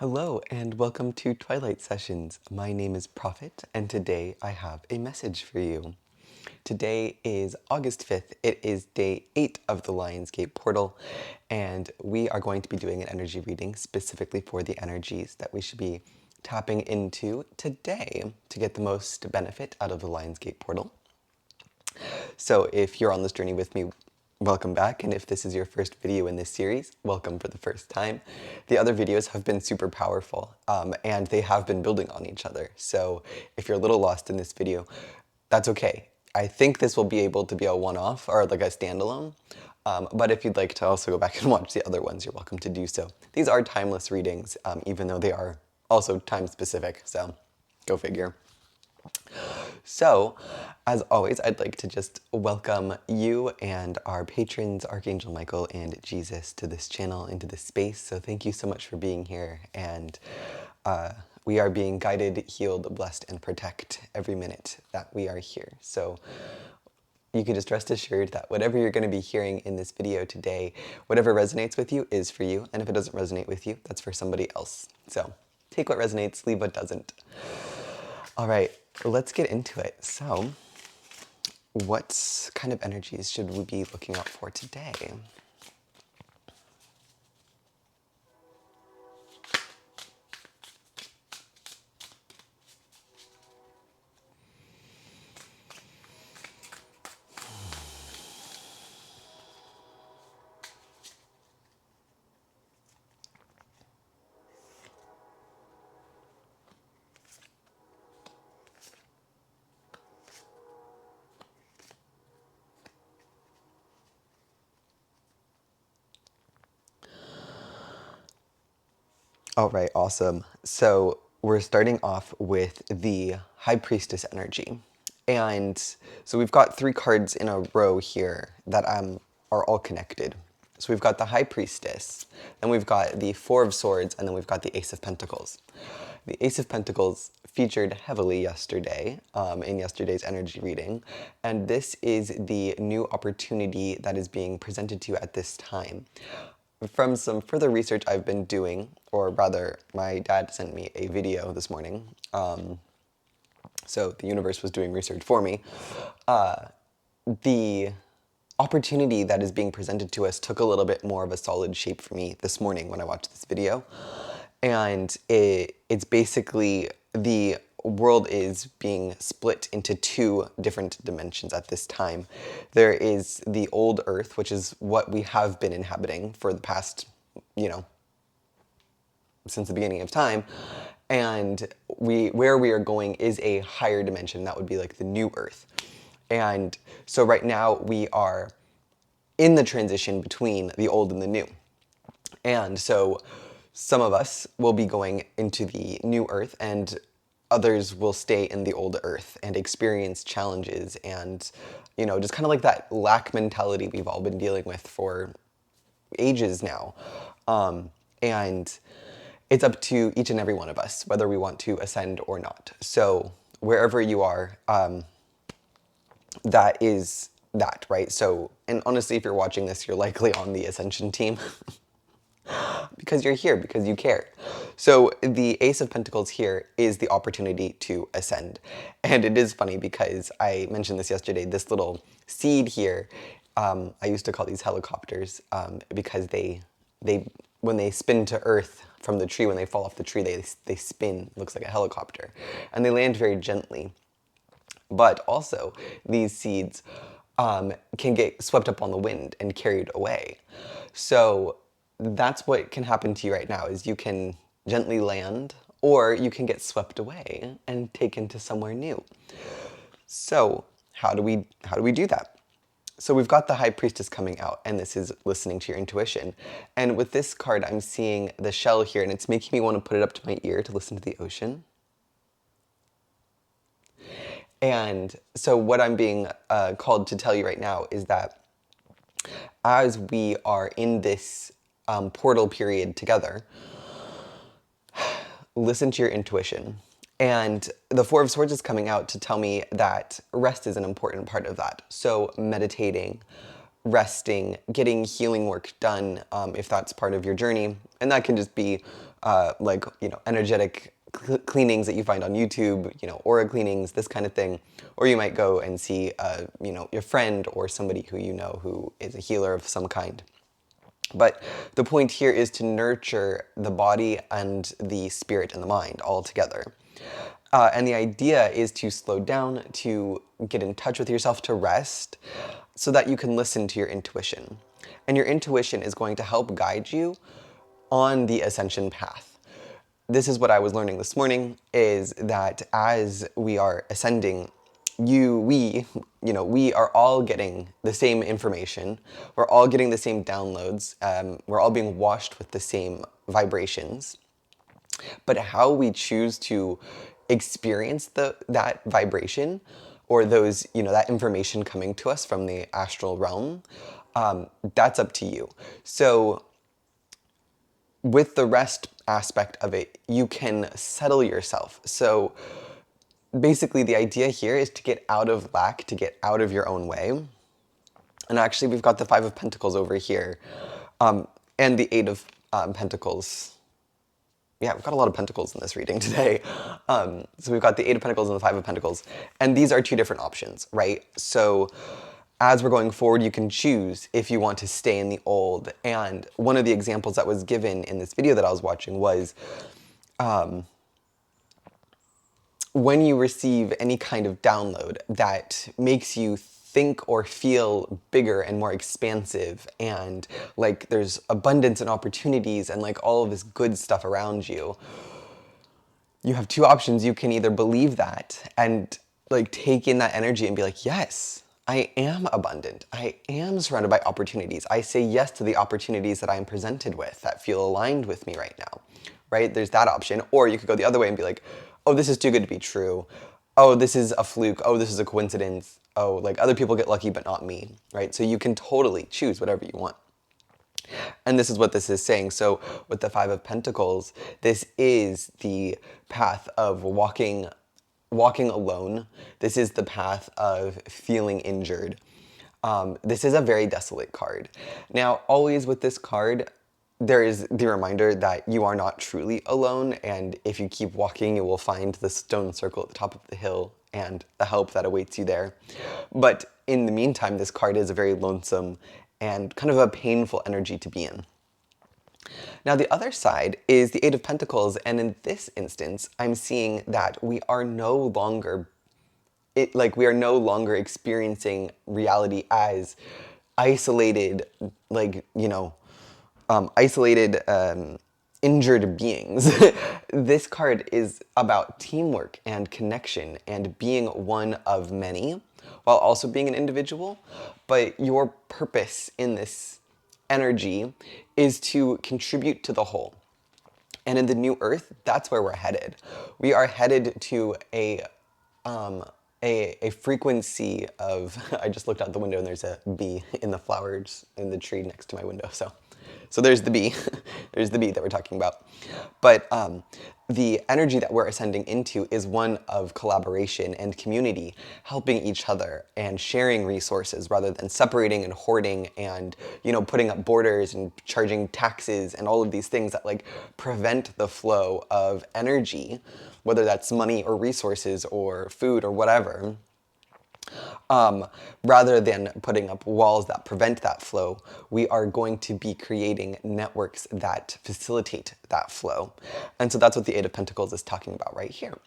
Hello and welcome to Twilight Sessions. My name is Prophet and today I have a message for you. Today is August 5th. It is day 8 of the Lionsgate portal and we are going to be doing an energy reading specifically for the energies that we should be tapping into today to get the most benefit out of the Lionsgate portal. So if you're on this journey with me, welcome back, and if this is your first video in this series, welcome for the first time. The other videos have been super powerful, and they have been building on each other, so if you're a little lost in this video, that's okay. I think this will be able to be a one-off, or like a standalone, but if you'd like to also go back and watch the other ones, you're welcome to do so. These are timeless readings, even though they are also time-specific, so go figure. So, as always, I'd like to just welcome you and our patrons, Archangel Michael and Jesus, to this channel, into this space. So thank you so much for being here. And we are being guided, healed, blessed, and protect every minute that we are here. So you can just rest assured that whatever you're going to be hearing in this video today, whatever resonates with you is for you. And if it doesn't resonate with you, that's for somebody else. So take what resonates, leave what doesn't. All right, let's get into it. So, what kind of energies should we be looking out for today? All right, awesome. So we're starting off with the High Priestess energy. And so we've got 3 cards in a row here that are all connected. So we've got the High Priestess, then we've got the Four of Swords, and then we've got the Ace of Pentacles. The Ace of Pentacles featured heavily yesterday in yesterday's energy reading, and this is the new opportunity that is being presented to you at this time. From some further research I've been doing, or rather, my dad sent me a video this morning, so the universe was doing research for me. The opportunity that is being presented to us took a little bit more of a solid shape for me this morning when I watched this video. And it's basically the world is being split into 2 different dimensions at this time. There is the old Earth, which is what we have been inhabiting for the past, since the beginning of time. And where we are going is a higher dimension. That would be like the new Earth. And so right now we are in the transition between the old and the new. And so some of us will be going into the new Earth and others will stay in the old Earth and experience challenges and, just kind of like that lack mentality we've all been dealing with for ages now. And it's up to each and every one of us, whether we want to ascend or not. So wherever you are, that is that, right? So, and honestly, if you're watching this, you're likely on the ascension team because you're here, because you care. So the Ace of Pentacles here is the opportunity to ascend. And it is funny because I mentioned this yesterday, this little seed here, I used to call these helicopters because they when they spin to earth from the tree, when they fall off the tree, they spin, looks like a helicopter. And they land very gently. But also, these seeds can get swept up on the wind and carried away. So that's what can happen to you right now, is you can gently land, or you can get swept away and taken to somewhere new. So how do we do that? So we've got the High Priestess coming out, and this is listening to your intuition. And with this card, I'm seeing the shell here, and it's making me want to put it up to my ear to listen to the ocean. And so what I'm being called to tell you right now is that as we are in this portal period together, listen to your intuition. And the Four of Swords is coming out to tell me that rest is an important part of that. So meditating, resting, getting healing work done, if that's part of your journey. And that can just be energetic cleanings that you find on YouTube, aura cleanings, this kind of thing. Or you might go and see, your friend or somebody who you know who is a healer of some kind. But the point here is to nurture the body and the spirit and the mind all together. And the idea is to slow down, to get in touch with yourself, to rest, so that you can listen to your intuition. And your intuition is going to help guide you on the ascension path. This is what I was learning this morning, is that as we are ascending, we are all getting the same information. We're all getting the same downloads. We're all being washed with the same vibrations. But how we choose to experience that vibration, or those, that information coming to us from the astral realm, that's up to you. So with the rest aspect of it, you can settle yourself. So basically the idea here is to get out of lack, to get out of your own way. And actually we've got the Five of Pentacles over here, and the Eight of Pentacles. Yeah, we've got a lot of pentacles in this reading today. So we've got the Eight of Pentacles and the Five of Pentacles. And these are two different options, right? So as we're going forward, you can choose if you want to stay in the old. And one of the examples that was given in this video that I was watching was when you receive any kind of download that makes you think or feel bigger and more expansive, and like there's abundance and opportunities and like all of this good stuff around you, you have two options. You can either believe that and like take in that energy and be like, yes, I am abundant. I am surrounded by opportunities. I say yes to the opportunities that I'm presented with that feel aligned with me right now, right? There's that option. Or you could go the other way and be like, oh, this is too good to be true. Oh, this is a fluke. Oh, this is a coincidence. Oh, like other people get lucky, but not me, right? So you can totally choose whatever you want. And this is what this is saying. So with the Five of Pentacles, this is the path of walking alone. This is the path of feeling injured. This is a very desolate card. Now, always with this card, there is the reminder that you are not truly alone, and if you keep walking, you will find the stone circle at the top of the hill and the help that awaits you there. But in the meantime, this card is a very lonesome and kind of a painful energy to be in. Now, the other side is the Eight of Pentacles, and in this instance, I'm seeing that we are no longer experiencing reality as isolated, injured beings. This card is about teamwork and connection and being one of many while also being an individual. But your purpose in this energy is to contribute to the whole. And in the new earth, that's where we're headed. We are headed to a frequency of, I just looked out the window and there's a bee in the flowers in the tree next to my window. So there's the bee. There's the bee that we're talking about. But the energy that we're ascending into is one of collaboration and community, helping each other and sharing resources rather than separating and hoarding and, putting up borders and charging taxes and all of these things that like prevent the flow of energy, whether that's money or resources or food or whatever. Rather than putting up walls that prevent that flow, we are going to be creating networks that facilitate that flow. And so that's what the Eight of Pentacles is talking about right here.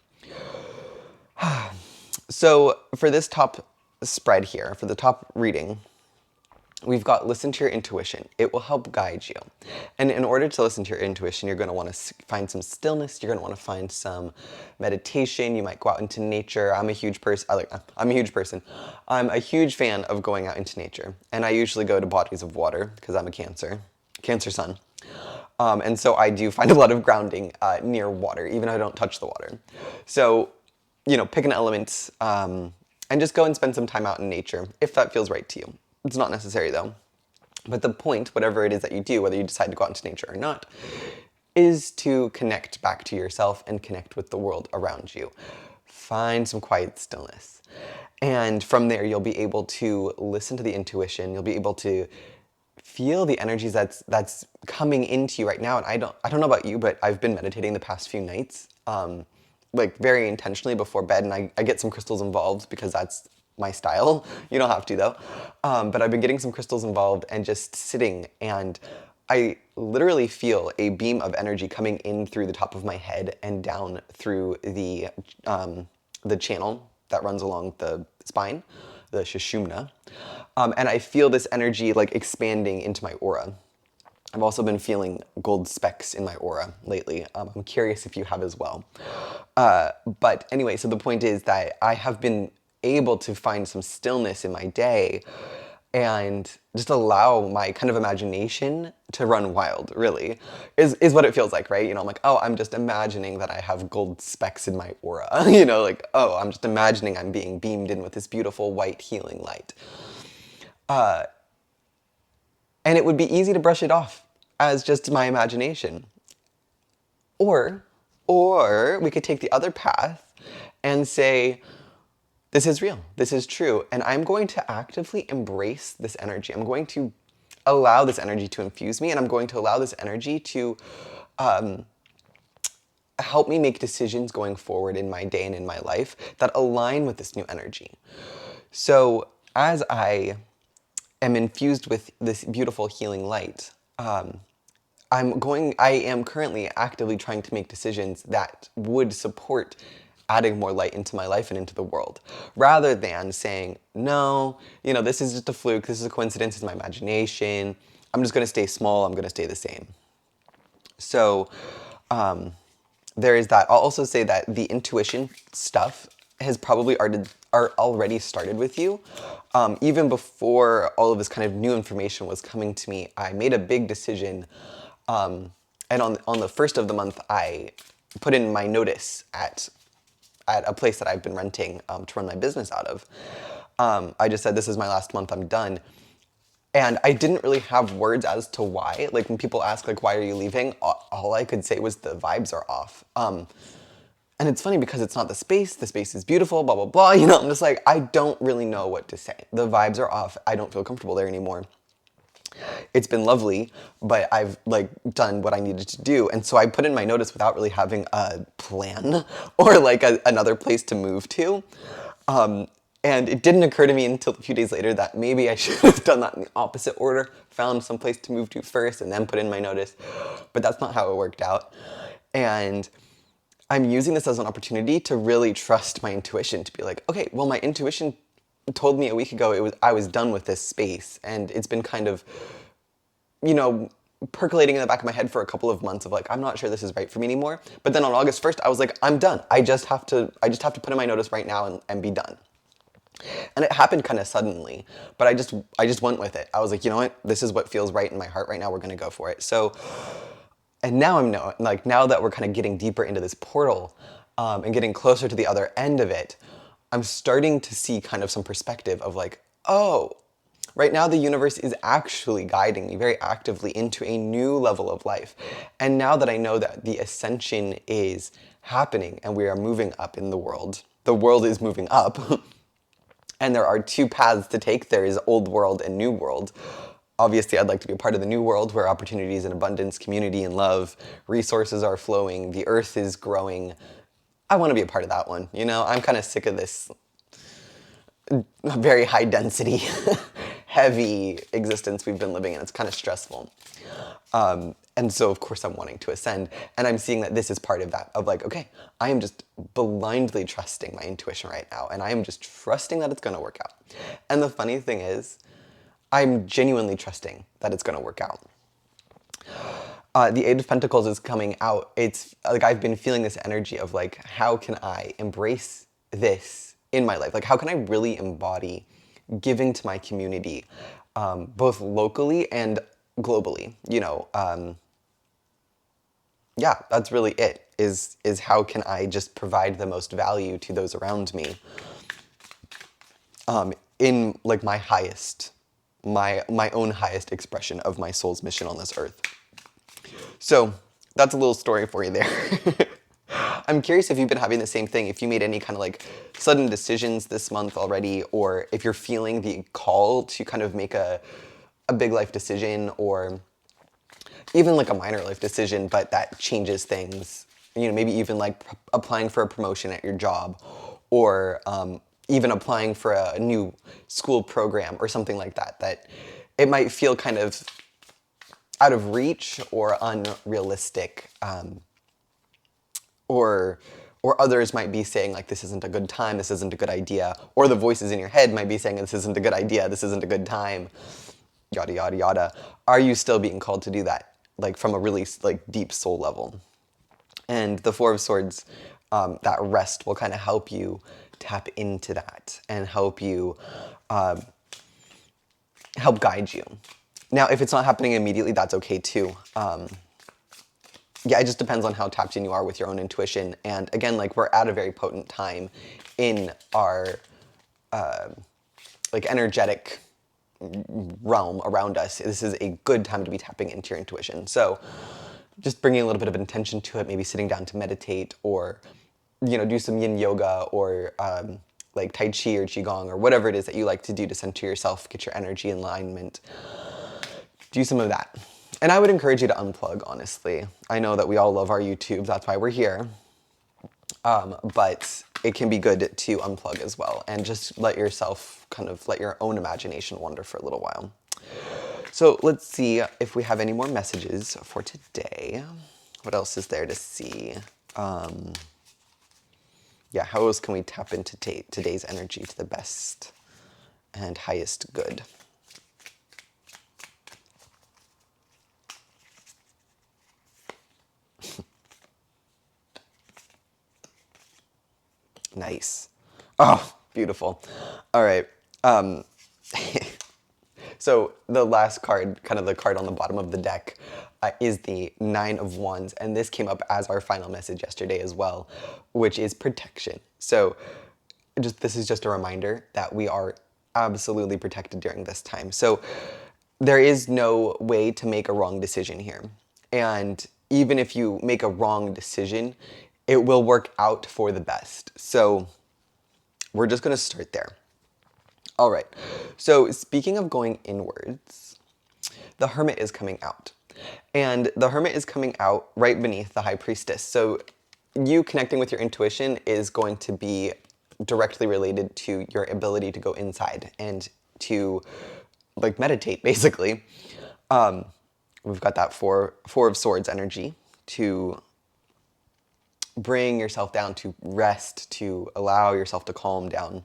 So for this top spread here, for the top reading, we've got listen to your intuition. It will help guide you. And in order to listen to your intuition, you're going to want to find some stillness. You're going to want to find some meditation. You might go out into nature. I'm a huge person. I'm a huge fan of going out into nature. And I usually go to bodies of water because I'm a Cancer sun. And so I do find a lot of grounding near water, even though I don't touch the water. So, pick an element and just go and spend some time out in nature if that feels right to you. It's not necessary though. But the point, whatever it is that you do, whether you decide to go out into nature or not, is to connect back to yourself and connect with the world around you. find some quiet stillness. And from there, you'll be able to listen to the intuition. You'll be able to feel the energies that's coming into you right now. And I don't know about you, but I've been meditating the past few nights, like very intentionally before bed, and I get some crystals involved because that's my style. You don't have to though. But I've been getting some crystals involved and just sitting, and I literally feel a beam of energy coming in through the top of my head and down through the channel that runs along the spine, the Sushumna. And I feel this energy like expanding into my aura. I've also been feeling gold specks in my aura lately. I'm curious if you have as well. But anyway, so the point is that I have been able to find some stillness in my day and just allow my kind of imagination to run wild, really, is what it feels like, right? You know, I'm like, oh, I'm just imagining that I have gold specks in my aura. You know, like, oh, I'm just imagining I'm being beamed in with this beautiful white healing light. And it would be easy to brush it off as just my imagination. Or we could take the other path and say, this is real, this is true, and I'm going to actively embrace this energy. I'm going to allow this energy to infuse me, and I'm going to allow this energy to help me make decisions going forward in my day and in my life that align with this new energy. So as I am infused with this beautiful healing light, I am currently actively trying to make decisions that would support adding more light into my life and into the world, rather than saying, no, you know, this is just a fluke, this is a coincidence, it's my imagination, I'm just gonna stay small, I'm gonna stay the same. So there is that. I'll also say that the intuition stuff has probably already started with you. Even before all of this kind of new information was coming to me, I made a big decision, and on the first of the month, I put in my notice at a place that I've been renting to run my business out of. I just said, this is my last month, I'm done. And I didn't really have words as to why. Like when people ask, like, why are you leaving? All I could say was the vibes are off. And it's funny because it's not the space is beautiful, blah, blah, blah. You know, I'm just like, I don't really know what to say. The vibes are off. I don't feel comfortable there anymore. It's been lovely, but I've like done what I needed to do. And so I put in my notice without really having a plan or like another place to move to. And it didn't occur to me until a few days later that maybe I should have done that in the opposite order, found some place to move to first and then put in my notice. But that's not how it worked out. And I'm using this as an opportunity to really trust my intuition, to be like, okay, well, my intuition told me a week ago I was done with this space, and it's been kind of, you know, percolating in the back of my head for a couple of months of like, I'm not sure this is right for me anymore. But then on August 1st, I was like, I'm done. I just have to put in my notice right now and be done. And it happened kind of suddenly, but I just went with it. I was like, you know what? This is what feels right in my heart right now. We're going to go for it. So, and now now that we're kind of getting deeper into this portal, and getting closer to the other end of it, I'm starting to see kind of some perspective of like, oh, right now the universe is actually guiding me very actively into a new level of life. And now that I know that the ascension is happening and we are moving up in the world is moving up, and there are two paths to take. There is old world and new world. Obviously, I'd like to be a part of the new world where opportunities and abundance, community and love, resources are flowing, the earth is growing. I want to be a part of that one. You know, I'm kind of sick of this very high density, heavy existence we've been living in. It's kind of stressful. And so, of course, I'm wanting to ascend. And I'm seeing that this is part of that, of like, okay, I am just blindly trusting my intuition right now. And I am just trusting that it's going to work out. And the funny thing is, I'm genuinely trusting that it's going to work out. The Eight of Pentacles is coming out. It's like I've been feeling this energy of like, how can I embrace this in my life? Like, how can I really embody giving to my community, both locally and globally? You know, yeah, that's really it. Is how can I just provide the most value to those around me, in like my own highest expression of my soul's mission on this earth. So that's a little story for you there. I'm curious if you've been having the same thing, if you made any kind of like sudden decisions this month already, or if you're feeling the call to kind of make a big life decision, or even like a minor life decision, but that changes things. You know, maybe even like applying for a promotion at your job, or even applying for a new school program or something like that, that it might feel kind of out of reach or unrealistic, or others might be saying like, this isn't a good time, this isn't a good idea, or the voices in your head might be saying this isn't a good idea, this isn't a good time, yada yada yada. Are you still being called to do that, like from a really like deep soul level? And the Four of Swords, that rest will kind of help you tap into that and help you, help guide you. Now, if it's not happening immediately, that's okay too. Yeah, it just depends on how tapped in you are with your own intuition. And again, like, we're at a very potent time in our like energetic realm around us. This is a good time to be tapping into your intuition. So just bringing a little bit of intention to it, maybe sitting down to meditate, or, you know, do some yin yoga, or like Tai Chi or Qigong, or whatever it is that you like to do to center yourself, get your energy in alignment. Do some of that. And I would encourage you to unplug, honestly. I know that we all love our YouTube, that's why we're here. But it can be good to unplug as well, and just let yourself kind of let your own imagination wander for a little while. So let's see if we have any more messages for today. What else is there to see? Yeah, how else can we tap into today's energy to the best and highest good? Nice. Oh, beautiful. All right. So the last card, kind of the card on the bottom of the deck, is the Nine of Wands. And this came up as our final message yesterday as well, which is protection. So this is just a reminder that we are absolutely protected during this time. So there is no way to make a wrong decision here. And even if you make a wrong decision, it will work out for the best. So we're just going to start there. All right. So speaking of going inwards, the Hermit is coming out. And the Hermit is coming out right beneath the High Priestess. So you connecting with your intuition is going to be directly related to your ability to go inside and to like meditate, basically. We've got that Four of Swords energy to bring yourself down, to rest, to allow yourself to calm down.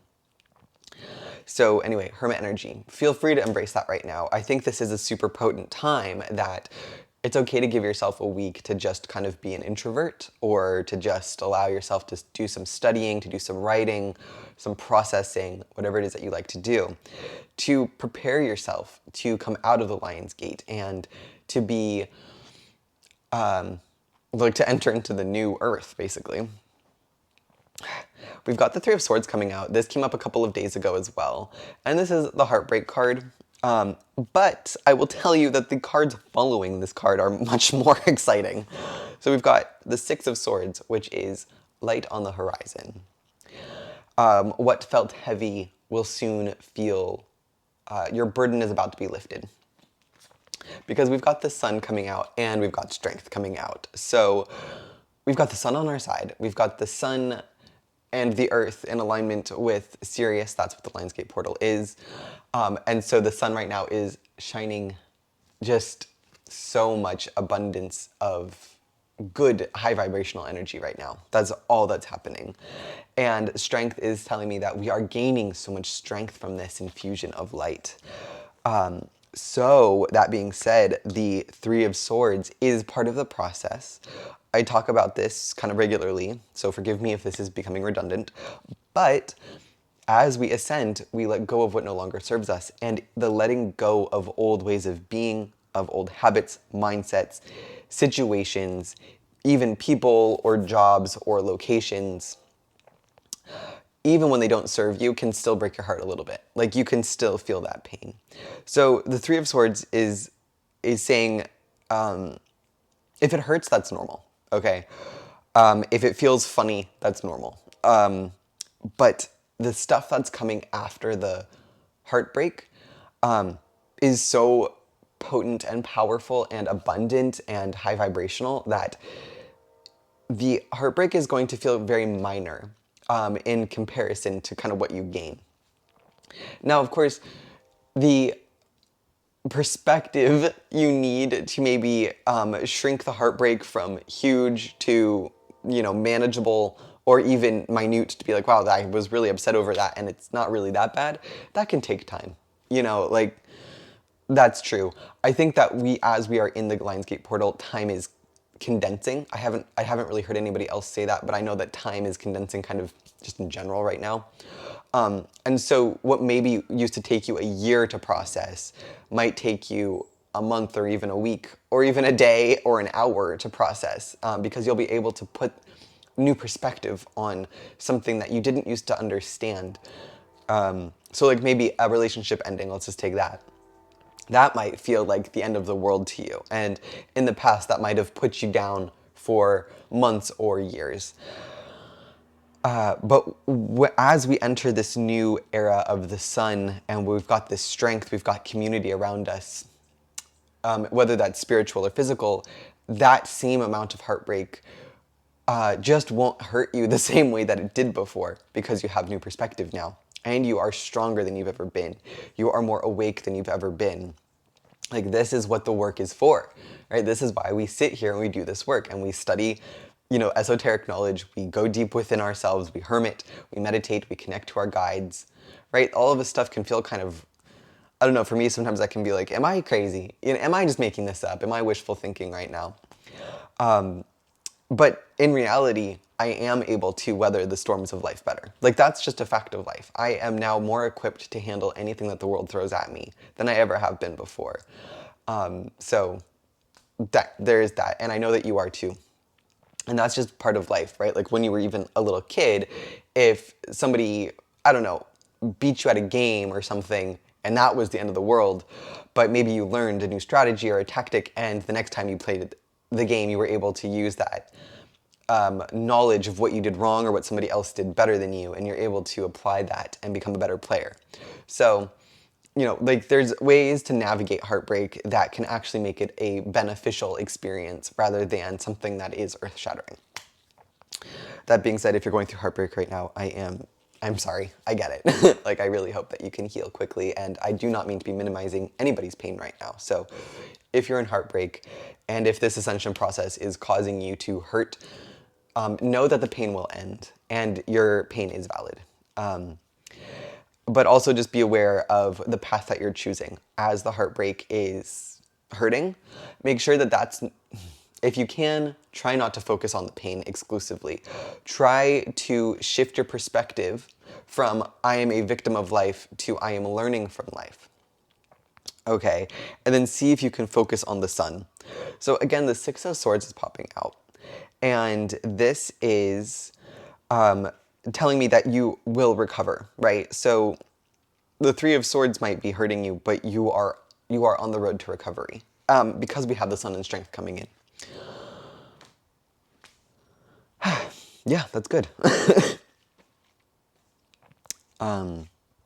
So anyway, Hermit energy, feel free to embrace that right now. I think this is a super potent time that it's okay to give yourself a week to just kind of be an introvert, or to just allow yourself to do some studying, to do some writing, some processing, whatever it is that you like to do, to prepare yourself to come out of the Lion's Gate and to be, like to enter into the new earth, basically. We've got the Three of Swords coming out. This came up a couple of days ago as well. And this is the Heartbreak card. But I will tell you that the cards following this card are much more exciting. So we've got the Six of Swords, which is light on the horizon. What felt heavy will soon feel, your burden is about to be lifted. Because we've got the Sun coming out and we've got strength coming out. So we've got the Sun on our side. We've got the Sun and the Earth in alignment with Sirius. That's what the Lion's Gate portal is. And so the Sun right now is shining just so much abundance of good high vibrational energy right now. That's all that's happening. And strength is telling me that we are gaining so much strength from this infusion of light. So that being said, the Three of Swords is part of the process. I talk about this kind of regularly, so forgive me if this is becoming redundant, but as we ascend, we let go of what no longer serves us, and the letting go of old ways of being, of old habits, mindsets, situations, even people or jobs or locations, even when they don't serve you, can still break your heart a little bit. Like, you can still feel that pain. So the Three of Swords is saying, if it hurts, that's normal, okay? If it feels funny, that's normal. But the stuff that's coming after the heartbreak is so potent and powerful and abundant and high vibrational that the heartbreak is going to feel very minor in comparison to kind of what you gain. Now, of course, the perspective you need to maybe shrink the heartbreak from huge to, manageable or even minute to be like, wow, I was really upset over that and it's not really that bad, that can take time. Like, that's true. I think that as we are in the Lionsgate portal, time is condensing. I haven't really heard anybody else say that, but I know that time is condensing kind of just in general right now. And so what maybe used to take you a year to process might take you a month or even a week or even a day or an hour to process, because you'll be able to put new perspective on something that you didn't used to understand. So like maybe a relationship ending, let's just take that. That might feel like the end of the world to you. And in the past, that might have put you down for months or years. But as we enter this new era of the sun and we've got this strength, we've got community around us, whether that's spiritual or physical, that same amount of heartbreak just won't hurt you the same way that it did before because you have new perspective now. And you are stronger than you've ever been. You are more awake than you've ever been. Like, this is what the work is for, right? This is why we sit here and we do this work and we study, esoteric knowledge. We go deep within ourselves, we hermit, we meditate, we connect to our guides, right? All of this stuff can feel kind of, I don't know, for me, sometimes I can be like, am I crazy? Am I just making this up? Am I wishful thinking right now? But in reality, I am able to weather the storms of life better. Like, that's just a fact of life. I am now more equipped to handle anything that the world throws at me than I ever have been before. So there is that, and I know that you are too. And that's just part of life, right? Like when you were even a little kid, if somebody, I don't know, beat you at a game or something, and that was the end of the world, but maybe you learned a new strategy or a tactic, and the next time you played the game, you were able to use that knowledge of what you did wrong or what somebody else did better than you, and you're able to apply that and become a better player. So, like there's ways to navigate heartbreak that can actually make it a beneficial experience rather than something that is earth-shattering. That being said, if you're going through heartbreak right now, I'm sorry, I get it. Like, I really hope that you can heal quickly, and I do not mean to be minimizing anybody's pain right now. So if you're in heartbreak, and if this ascension process is causing you to hurt, know that the pain will end, and your pain is valid. But also just be aware of the path that you're choosing. As the heartbreak is hurting, make sure that if you can, try not to focus on the pain exclusively. Try to shift your perspective from I am a victim of life to I am learning from life. Okay, and then see if you can focus on the sun. So again, the Six of Swords is popping out. And this is telling me that you will recover, right? So the Three of Swords might be hurting you, but you are on the road to recovery because we have the sun and strength coming in. Yeah, that's good.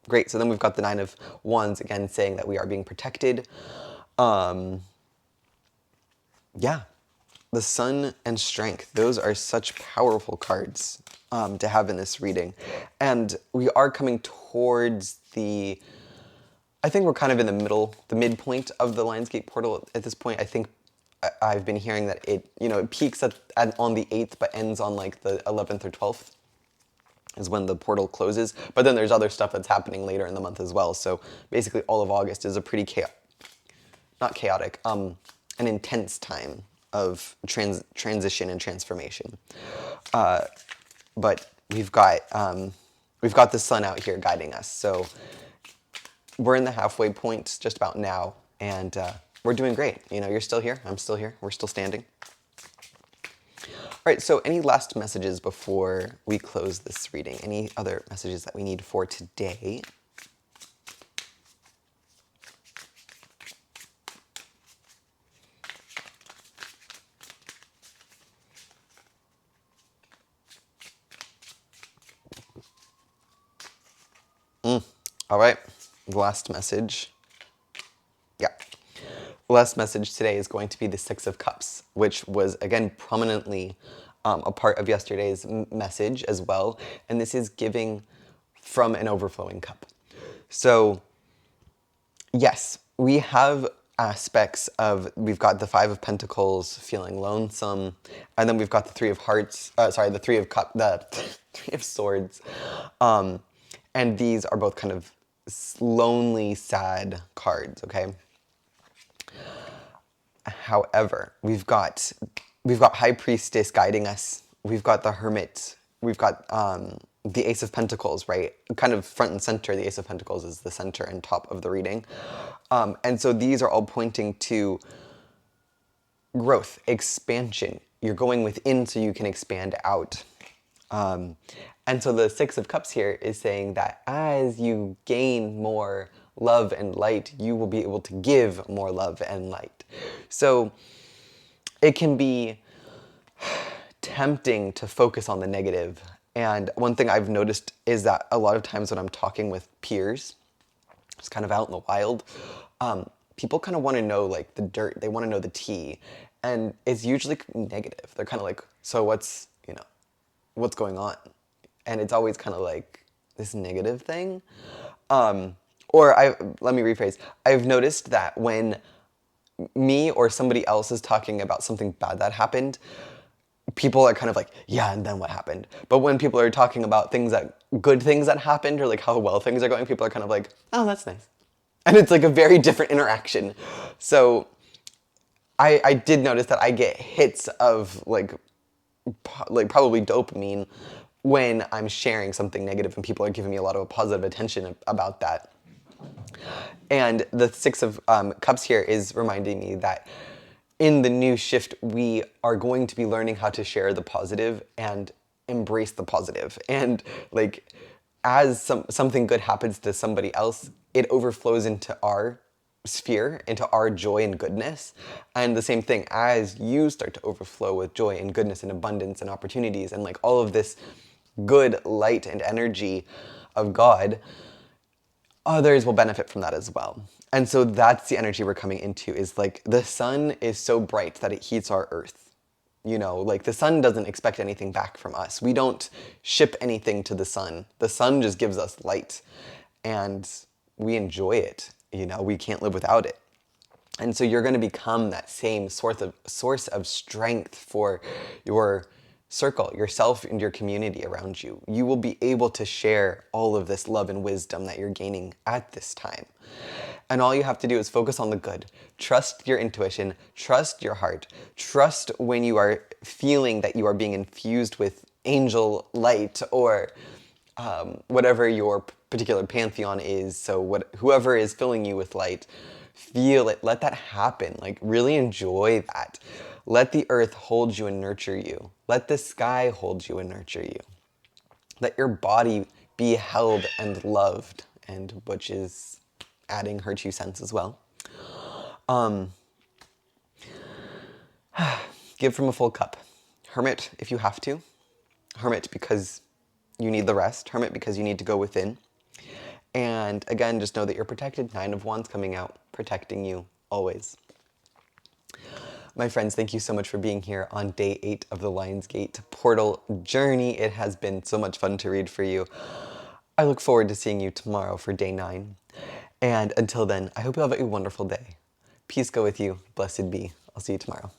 Great, so then we've got the Nine of Wands again saying that we are being protected. Yeah, the sun and strength, those are such powerful cards to have in this reading. And we are coming towards I think we're kind of in the midpoint of the Lionsgate portal at this point. I think I've been hearing that it peaks on the 8th but ends on like the 11th or 12th is when the portal closes. But then there's other stuff that's happening later in the month as well. So basically all of August is a pretty an intense time of transition and transformation. But we've got the sun out here guiding us. So we're in the halfway point just about now, and we're doing great. You're still here, I'm still here, we're still standing. All right, so any last messages before we close this reading? Any other messages that we need for today? All right, the last message. Yeah. The last message today is going to be the Six of Cups, which was, again, prominently a part of yesterday's message as well. And this is giving from an overflowing cup. So, yes, we have aspects of, we've got the Five of Pentacles feeling lonesome, and then we've got the Three of Hearts, the Three of the Three of Swords. And these are both kind of lonely, sad cards, okay? However, we've got High Priestess guiding us. We've got the Hermit. We've got the Ace of Pentacles, right? Kind of front and center. The Ace of Pentacles is the center and top of the reading. And so these are all pointing to growth, expansion. You're going within so you can expand out. And so the Six of Cups here is saying that as you gain more love and light, you will be able to give more love and light. So it can be tempting to focus on the negative. And one thing I've noticed is that a lot of times when I'm talking with peers, just kind of out in the wild, people kind of want to know like the dirt. They want to know the tea. And it's usually negative. They're kind of like, so what's going on? And it's always kind of like this negative thing. Let me rephrase. I've noticed that when me or somebody else is talking about something bad that happened, people are kind of like, yeah, and then what happened? But when people are talking about good things that happened or like how well things are going, people are kind of like, oh, that's nice. And it's like a very different interaction. So I did notice that I get hits of like probably dopamine when I'm sharing something negative and people are giving me a lot of positive attention about that. And the Six of Cups here is reminding me that in the new shift, we are going to be learning how to share the positive and embrace the positive. And like, as something good happens to somebody else, it overflows into our sphere, into our joy and goodness. And the same thing, as you start to overflow with joy and goodness and abundance and opportunities and like all of this good light and energy of God, others will benefit from that as well. And so that's the energy we're coming into, is like the sun is so bright that it heats our earth. Like the sun doesn't expect anything back from us. We don't ship anything to the sun. The sun just gives us light and we enjoy it. We can't live without it. And so you're going to become that same source of strength for your circle, yourself and your community around you. You will be able to share all of this love and wisdom that you're gaining at this time. And all you have to do is focus on the good. Trust your intuition, trust your heart, trust when you are feeling that you are being infused with angel light or whatever your particular pantheon is. So whoever is filling you with light, feel it, let that happen. Like really enjoy that. Let the earth hold you and nurture you. Let the sky hold you and nurture you. Let your body be held and loved, and which is adding her 2 cents as well. Give from a full cup. Hermit if you have to. Hermit because you need the rest. Hermit because you need to go within. And again, just know that you're protected. 9 of Wands coming out, protecting you always. My friends, thank you so much for being here on day 8 of the Lionsgate portal journey. It has been so much fun to read for you. I look forward to seeing you tomorrow for day 9. And until then, I hope you have a wonderful day. Peace go with you. Blessed be. I'll see you tomorrow.